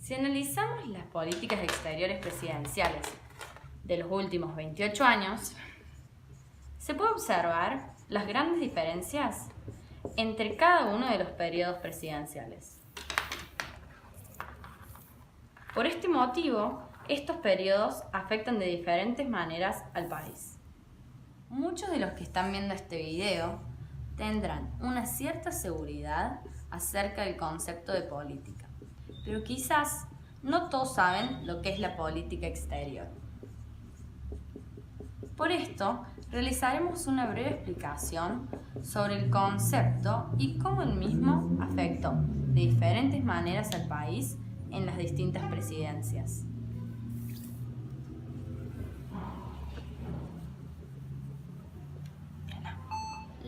Si analizamos las políticas exteriores presidenciales de los últimos 28 años, se puede observar las grandes diferencias entre cada uno de los periodos presidenciales. Por este motivo, estos periodos afectan de diferentes maneras al país. Muchos de los que están viendo este video tendrán una cierta seguridad acerca del concepto de política, pero quizás no todos saben lo que es la política exterior. Por esto, realizaremos una breve explicación sobre el concepto y cómo el mismo afectó de diferentes maneras al país en las distintas presidencias.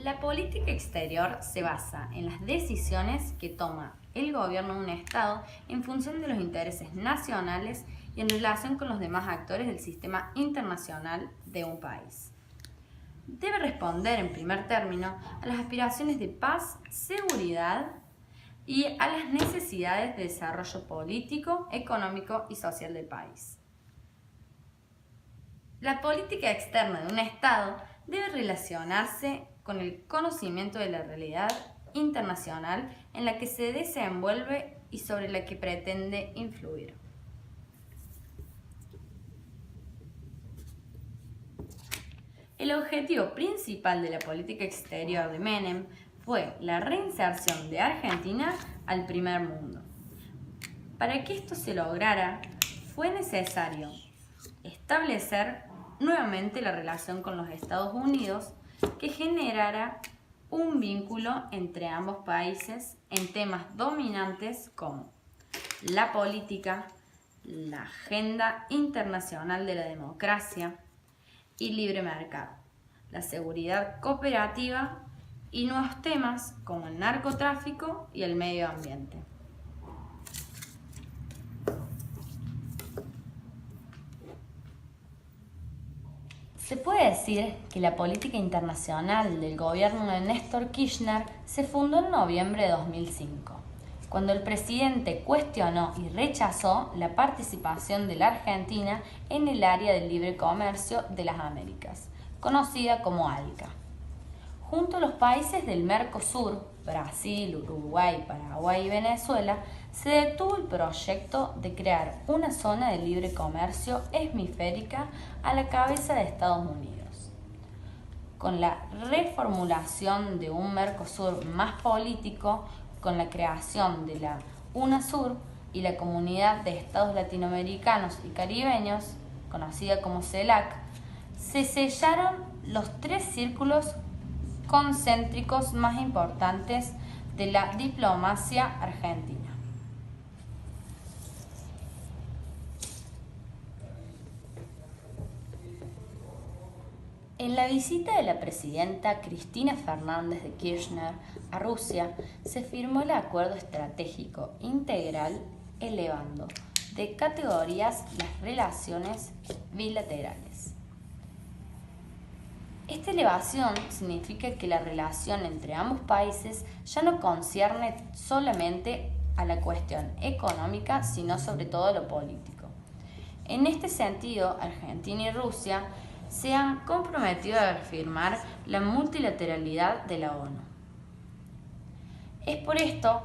La política exterior se basa en las decisiones que toma el gobierno de un Estado en función de los intereses nacionales y en relación con los demás actores del sistema internacional de un país. Debe responder, en primer término, a las aspiraciones de paz, seguridad y a las necesidades de desarrollo político, económico y social del país. La política externa de un Estado debe relacionarse con el conocimiento de la realidad internacional en la que se desenvuelve y sobre la que pretende influir. El objetivo principal de la política exterior de Menem fue la reinserción de Argentina al primer mundo. Para que esto se lograra, fue necesario establecer nuevamente la relación con los Estados Unidos que generara un vínculo entre ambos países en temas dominantes como la política, la agenda internacional de la democracia y libre mercado, la seguridad cooperativa y nuevos temas como el narcotráfico y el medio ambiente. Se puede decir que la política internacional del gobierno de Néstor Kirchner se fundó en noviembre de 2005, cuando el presidente cuestionó y rechazó la participación de la Argentina en el área del libre comercio de las Américas, conocida como ALCA. Junto a los países del Mercosur, Brasil, Uruguay, Paraguay y Venezuela, se detuvo el proyecto de crear una zona de libre comercio hemisférica a la cabeza de Estados Unidos. Con la reformulación de un Mercosur más político, con la creación de la UNASUR y la Comunidad de Estados Latinoamericanos y Caribeños, conocida como CELAC, se sellaron los tres círculos concéntricos más importantes de la diplomacia argentina. En la visita de la presidenta Cristina Fernández de Kirchner a Rusia, se firmó el Acuerdo Estratégico Integral, elevando de categorías las relaciones bilaterales. Esta elevación significa que la relación entre ambos países ya no concierne solamente a la cuestión económica, sino sobre todo a lo político. En este sentido, Argentina y Rusia se han comprometido a reafirmar la multilateralidad de la ONU. Es por esto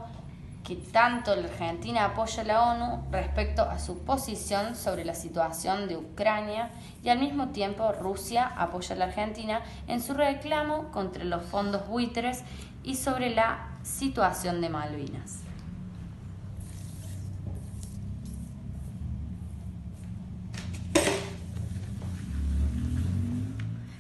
que tanto la Argentina apoya a la ONU respecto a su posición sobre la situación de Ucrania y al mismo tiempo Rusia apoya a la Argentina en su reclamo contra los fondos buitres y sobre la situación de Malvinas.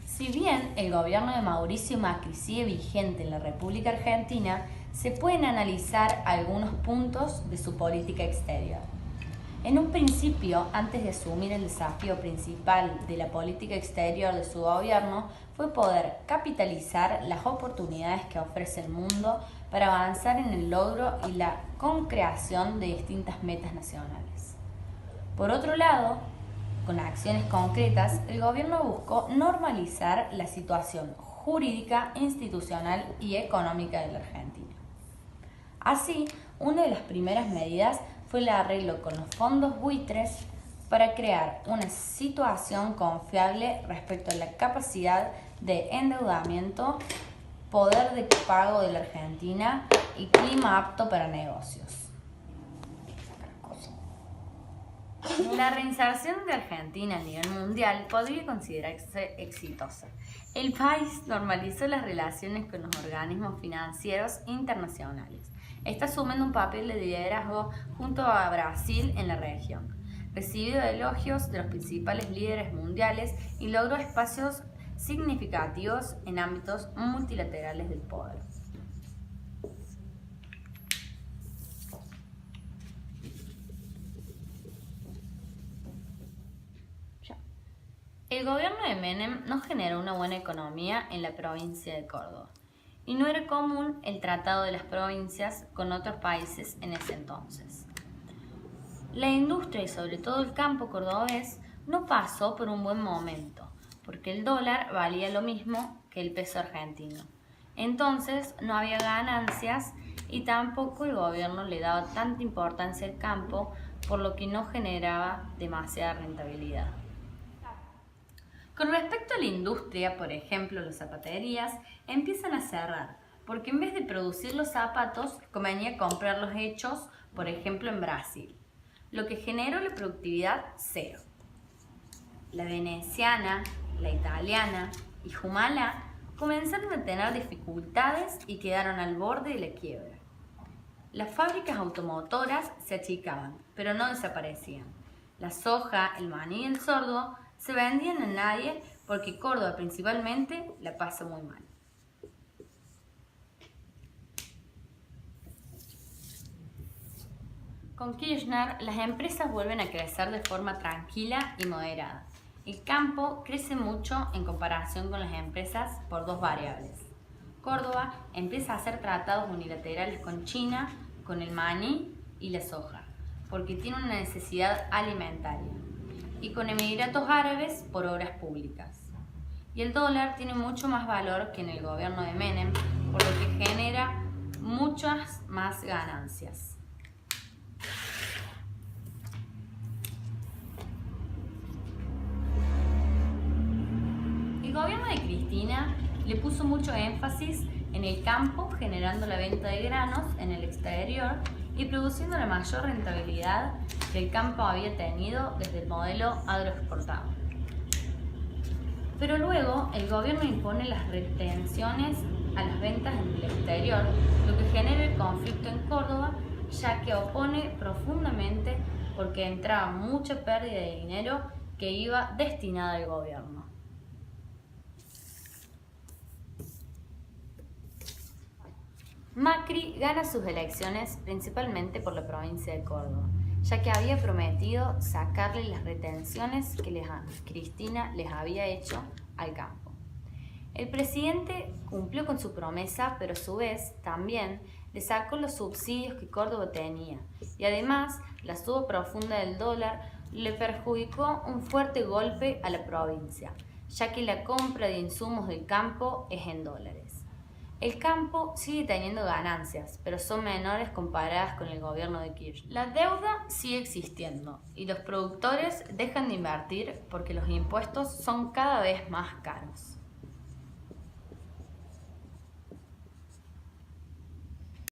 Si bien el gobierno de Mauricio Macri sigue vigente en la República Argentina, se pueden analizar algunos puntos de su política exterior. En un principio, antes de asumir el desafío principal de la política exterior de su gobierno, fue poder capitalizar las oportunidades que ofrece el mundo para avanzar en el logro y la concreación de distintas metas nacionales. Por otro lado, con acciones concretas, el gobierno buscó normalizar la situación jurídica, institucional y económica de la Argentina. Así, una de las primeras medidas fue fue el arreglo con los fondos buitres para crear una situación confiable respecto a la capacidad de endeudamiento, poder de pago de la Argentina y clima apto para negocios. La reinserción de Argentina a nivel mundial podría considerarse exitosa. El país normalizó las relaciones con los organismos financieros internacionales. Está asumiendo un papel de liderazgo junto a Brasil en la región. Recibió elogios de los principales líderes mundiales y logró espacios significativos en ámbitos multilaterales del poder. El gobierno de Menem no generó una buena economía en la provincia de Córdoba y no era común el tratado de las provincias con otros países en ese entonces. La industria y sobre todo el campo cordobés no pasó por un buen momento porque el dólar valía lo mismo que el peso argentino. Entonces no había ganancias y tampoco el gobierno le daba tanta importancia al campo, por lo que no generaba demasiada rentabilidad. Con respecto a la industria, por ejemplo, las zapaterías empiezan a cerrar, porque en vez de producir los zapatos, convenía comprarlos hechos, por ejemplo, en Brasil, lo que generó la productividad cero. La veneciana, la italiana y Jumala comenzaron a tener dificultades y quedaron al borde de la quiebra. Las fábricas automotoras se achicaban, pero no desaparecían. La soja, el maní y el sordo se vendían a nadie porque Córdoba principalmente la pasa muy mal. Con Kirchner, las empresas vuelven a crecer de forma tranquila y moderada. El campo crece mucho en comparación con las empresas por dos variables. Córdoba empieza a hacer tratados unilaterales con China, con el maní y la soja, porque tiene una necesidad alimentaria, y con Emiratos Árabes por obras públicas. Y el dólar tiene mucho más valor que en el gobierno de Menem, por lo que genera muchas más ganancias. El gobierno de Cristina le puso mucho énfasis en el campo, generando la venta de granos en el exterior y produciendo la mayor rentabilidad que el campo había tenido desde el modelo agroexportado. Pero luego el gobierno impone las retenciones a las ventas en el exterior, lo que genera el conflicto en Córdoba, ya que opone profundamente porque entraba mucha pérdida de dinero que iba destinada al gobierno. Macri gana sus elecciones principalmente por la provincia de Córdoba, ya que había prometido sacarle las retenciones que Cristina les había hecho al campo. El presidente cumplió con su promesa, pero a su vez también le sacó los subsidios que Córdoba tenía, y además la suba profunda del dólar le perjudicó un fuerte golpe a la provincia, ya que la compra de insumos del campo es en dólares. El campo sigue teniendo ganancias, pero son menores comparadas con el gobierno de Kirchner. La deuda sigue existiendo y los productores dejan de invertir porque los impuestos son cada vez más caros.